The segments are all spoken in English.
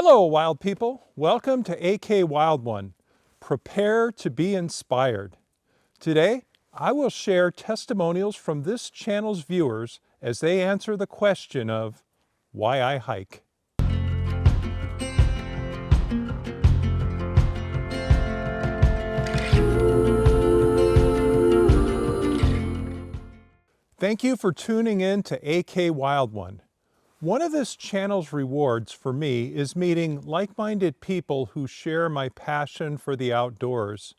Hello, wild people. Welcome to AK Wild One. Prepare to be inspired. Today, I will share testimonials from this channel's viewers as they answer the question of why I hike. Thank you for tuning in to AK Wild One. One of this channel's rewards for me is meeting like-minded people who share my passion for the outdoors.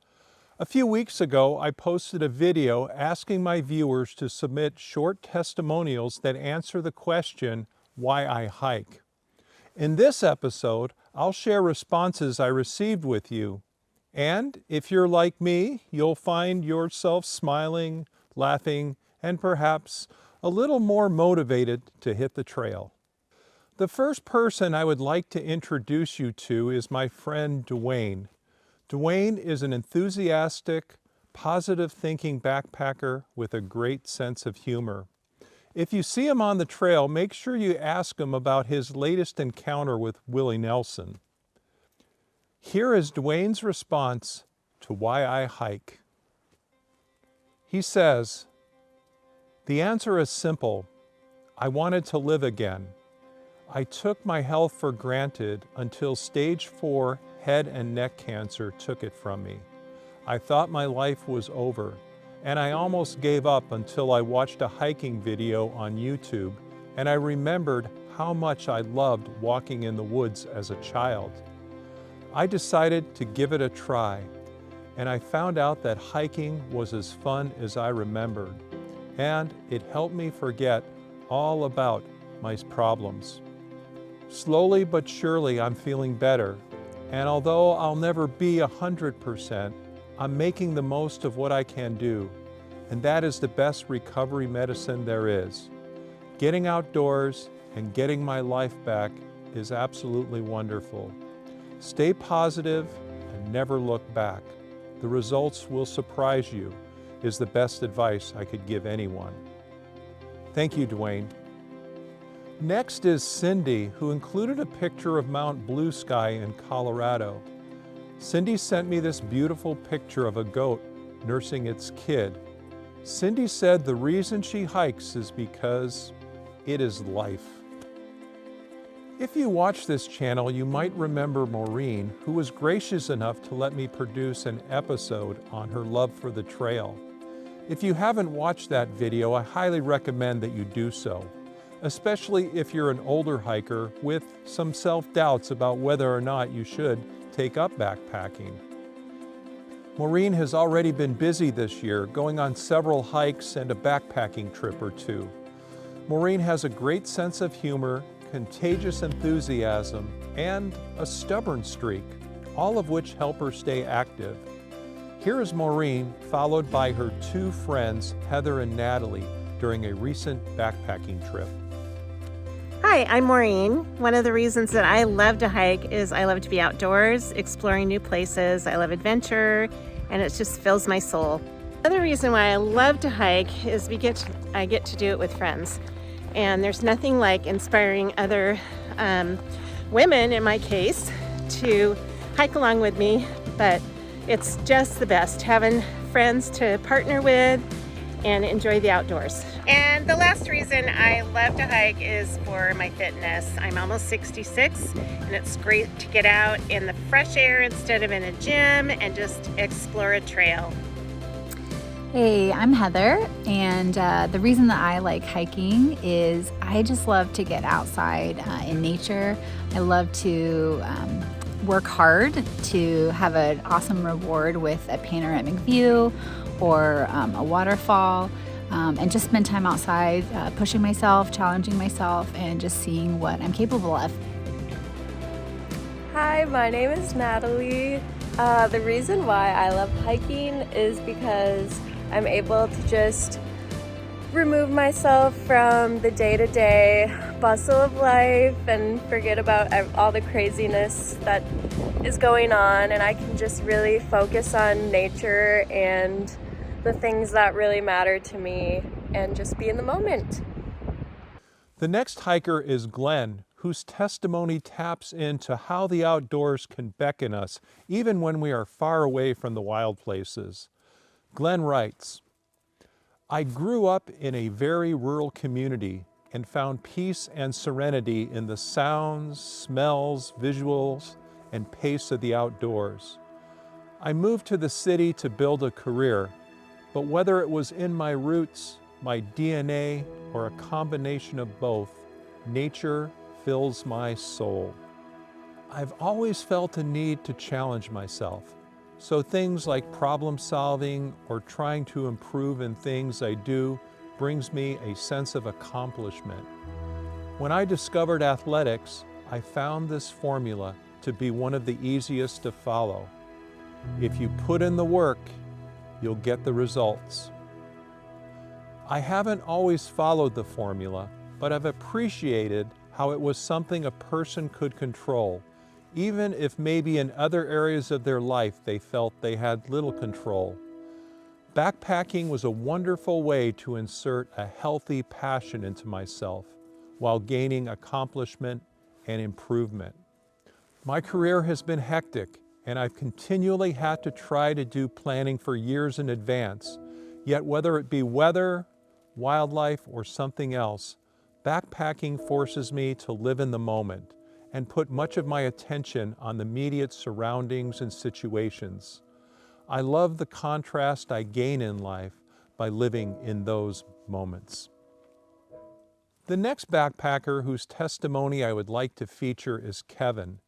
A few weeks ago, I posted a video asking my viewers to submit short testimonials that answer the question, why I hike. In this episode, I'll share responses I received with you. And if you're like me, you'll find yourself smiling, laughing, and perhaps a little more motivated to hit the trail. The first person I would like to introduce you to is my friend Dwayne. Dwayne is an enthusiastic, positive-thinking backpacker with a great sense of humor. If you see him on the trail, make sure you ask him about his latest encounter with Willie Nelson. Here is Dwayne's response to why I hike. He says, "The answer is simple. I wanted to live again. I took my health for granted until stage 4 head and neck cancer took it from me. I thought my life was over, and I almost gave up until I watched a hiking video on YouTube, and I remembered how much I loved walking in the woods as a child. I decided to give it a try, and I found out that hiking was as fun as I remembered, and it helped me forget all about my problems. Slowly but surely I'm feeling better, and although I'll never be 100%, I'm making the most of what I can do, and that is the best recovery medicine there is. Getting outdoors and getting my life back is absolutely wonderful. Stay positive and never look back. The results will surprise you," is the best advice I could give anyone. Thank you, Dwayne. Next is Cindy, who included a picture of Mount Blue Sky in Colorado. Cindy sent me this beautiful picture of a goat nursing its kid. Cindy said the reason she hikes is because it is life. If you watch this channel, you might remember Moren, who was gracious enough to let me produce an episode on her love for the trail. If you haven't watched that video, I highly recommend that you do so, especially if you're an older hiker with some self-doubts about whether or not you should take up backpacking. Maureen has already been busy this year, going on several hikes and a backpacking trip or two. Maureen has a great sense of humor, contagious enthusiasm, and a stubborn streak, all of which help her stay active. Here is Maureen, followed by her 2 friends, Heather and Natalie, during a recent backpacking trip. Hi, I'm Maureen. One of the reasons that I love to hike is I love to be outdoors, exploring new places. I love adventure, and it just fills my soul. Another reason why I love to hike is I get to do it with friends. And there's nothing like inspiring other women, in my case, to hike along with me, but it's just the best having friends to partner with and enjoy the outdoors. And the last reason I love to hike is for my fitness. I'm almost 66, and it's great to get out in the fresh air instead of in a gym and just explore a trail. Hey, I'm Heather, and the reason that I like hiking is I just love to get outside in nature. I love to work hard to have an awesome reward with a panoramic view or a waterfall, and just spend time outside pushing myself, challenging myself, and just seeing what I'm capable of. Hi, my name is Natalie. The reason why I love hiking is because I'm able to just remove myself from the day-to-day bustle of life and forget about all the craziness that is going on, and I can just really focus on nature and the things that really matter to me and just be in the moment. The next hiker is Glenn, whose testimony taps into how the outdoors can beckon us even when we are far away from the wild places. Glenn writes, "I grew up in a very rural community and found peace and serenity in the sounds, smells, visuals, and pace of the outdoors. I moved to the city to build a career, but whether it was in my roots, my DNA, or a combination of both, nature fills my soul. I've always felt a need to challenge myself, so things like problem solving or trying to improve in things I do brings me a sense of accomplishment. When I discovered athletics, I found this formula to be one of the easiest to follow. If you put in the work, you'll get the results. I haven't always followed the formula, but I've appreciated how it was something a person could control, even if maybe in other areas of their life they felt they had little control. Backpacking was a wonderful way to insert a healthy passion into myself while gaining accomplishment and improvement. My career has been hectic, and I've continually had to try to do planning for years in advance. Yet whether it be weather, wildlife, or something else, backpacking forces me to live in the moment and put much of my attention on the immediate surroundings and situations. I love the contrast I gain in life by living in those moments. The next backpacker whose testimony I would like to feature is Kevin.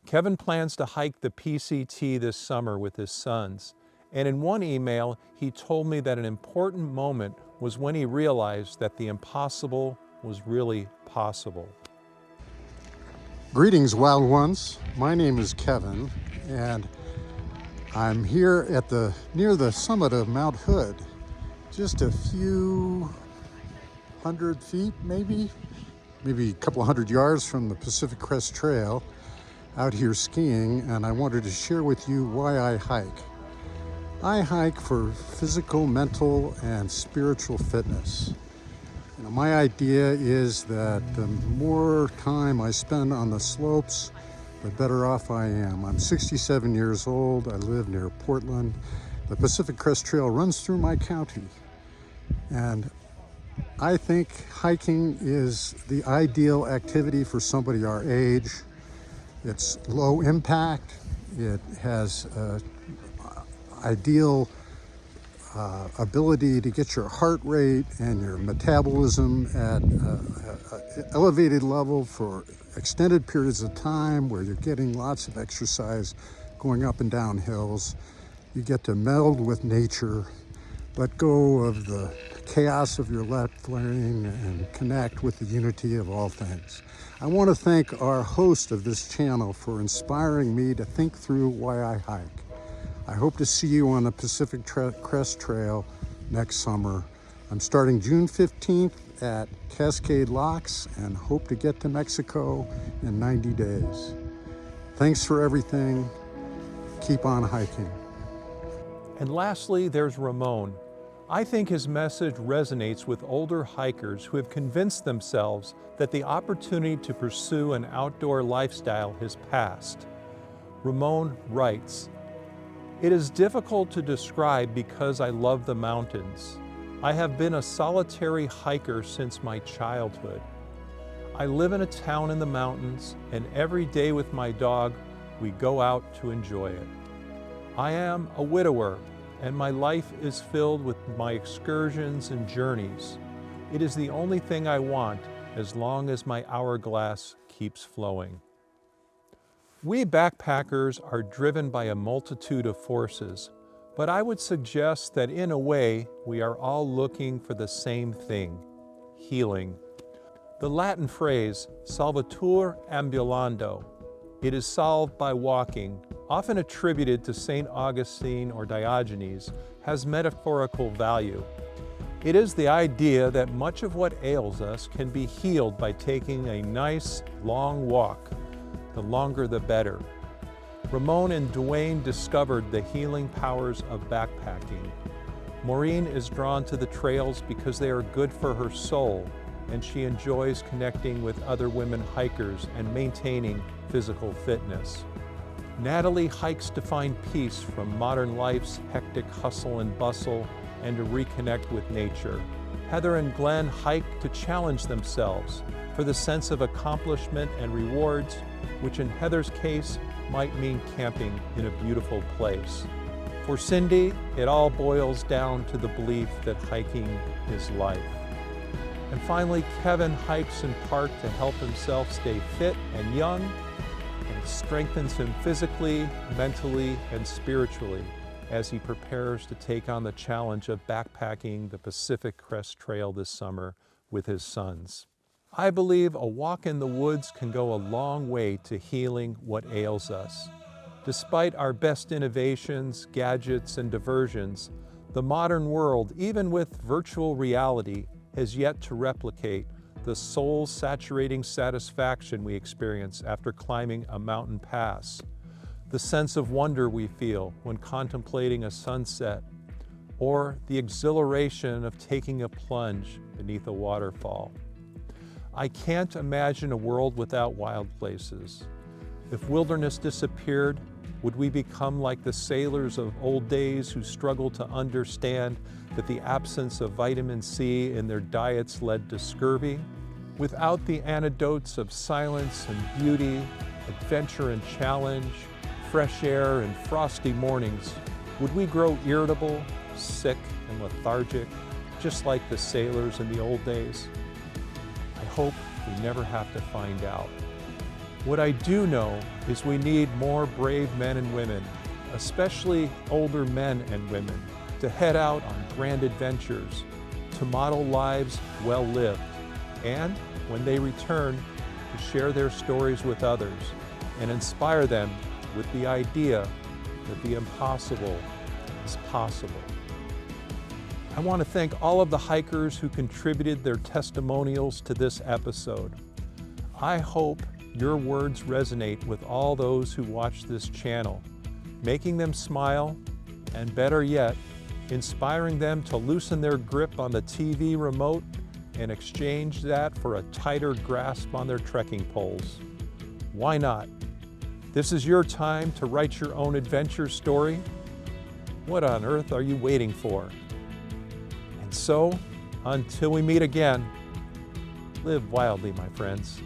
Kevin plans to hike the PCT this summer with his sons, and in one email he told me that an important moment was when he realized that the impossible was really possible. Greetings, wild ones. My name is Kevin, and I'm here at near the summit of Mount Hood, just a few hundred feet, maybe a couple of hundred yards from the Pacific Crest Trail, out here skiing, and I wanted to share with you why I hike. I hike for physical, mental, and spiritual fitness. My idea is that the more time I spend on the slopes, the better off I am. I'm 67 years old. I live near Portland. The Pacific Crest Trail runs through my county. And I think hiking is the ideal activity for somebody our age. It's low impact. It has ideal ability to get your heart rate and your metabolism at an elevated level for extended periods of time, where you're getting lots of exercise going up and down hills. You get to meld with nature, let go of the chaos of your left lane, and connect with the unity of all things. I want to thank our host of this channel for inspiring me to think through why I hike. I hope to see you on the Pacific Crest Trail next summer. I'm starting June 15th at Cascade Locks and hope to get to Mexico in 90 days. Thanks for everything. Keep on hiking. And lastly, there's Ramon. I think his message resonates with older hikers who have convinced themselves that the opportunity to pursue an outdoor lifestyle has passed. Ramon writes, "It is difficult to describe because I love the mountains. I have been a solitary hiker since my childhood. I live in a town in the mountains, and every day with my dog, we go out to enjoy it. I am a widower, and my life is filled with my excursions and journeys. It is the only thing I want as long as my hourglass keeps flowing." We backpackers are driven by a multitude of forces, but I would suggest that in a way, we are all looking for the same thing: healing. The Latin phrase, salvatur ambulando, it is solved by walking, often attributed to St. Augustine or Diogenes, has metaphorical value. It is the idea that much of what ails us can be healed by taking a nice, long walk. The longer the better. Ramon and Dwayne discovered the healing powers of backpacking. Moren is drawn to the trails because they are good for her soul, and she enjoys connecting with other women hikers and maintaining physical fitness. Natalie hikes to find peace from modern life's hectic hustle and bustle and to reconnect with nature. Heather and Glenn hike to challenge themselves for the sense of accomplishment and rewards, which in Heather's case might mean camping in a beautiful place. For Cindy, it all boils down to the belief that hiking is life. And finally, Kevin hikes in part to help himself stay fit and young, and it strengthens him physically, mentally, and spiritually as he prepares to take on the challenge of backpacking the Pacific Crest Trail this summer with his sons. I believe a walk in the woods can go a long way to healing what ails us. Despite our best innovations, gadgets, and diversions, the modern world, even with virtual reality, has yet to replicate the soul-saturating satisfaction we experience after climbing a mountain pass, the sense of wonder we feel when contemplating a sunset, or the exhilaration of taking a plunge beneath a waterfall. I can't imagine a world without wild places. If wilderness disappeared, would we become like the sailors of old days who struggled to understand that the absence of vitamin C in their diets led to scurvy? Without the antidotes of silence and beauty, adventure and challenge, fresh air and frosty mornings, would we grow irritable, sick, and lethargic, just like the sailors in the old days? I hope we never have to find out. What I do know is we need more brave men and women, especially older men and women, to head out on grand adventures, to model lives well lived, and when they return, to share their stories with others and inspire them with the idea that the impossible is possible. I want to thank all of the hikers who contributed their testimonials to this episode. I hope your words resonate with all those who watch this channel, making them smile, and better yet, inspiring them to loosen their grip on the TV remote and exchange that for a tighter grasp on their trekking poles. Why not? This is your time to write your own adventure story. What on earth are you waiting for? And so, until we meet again, live wildly, my friends.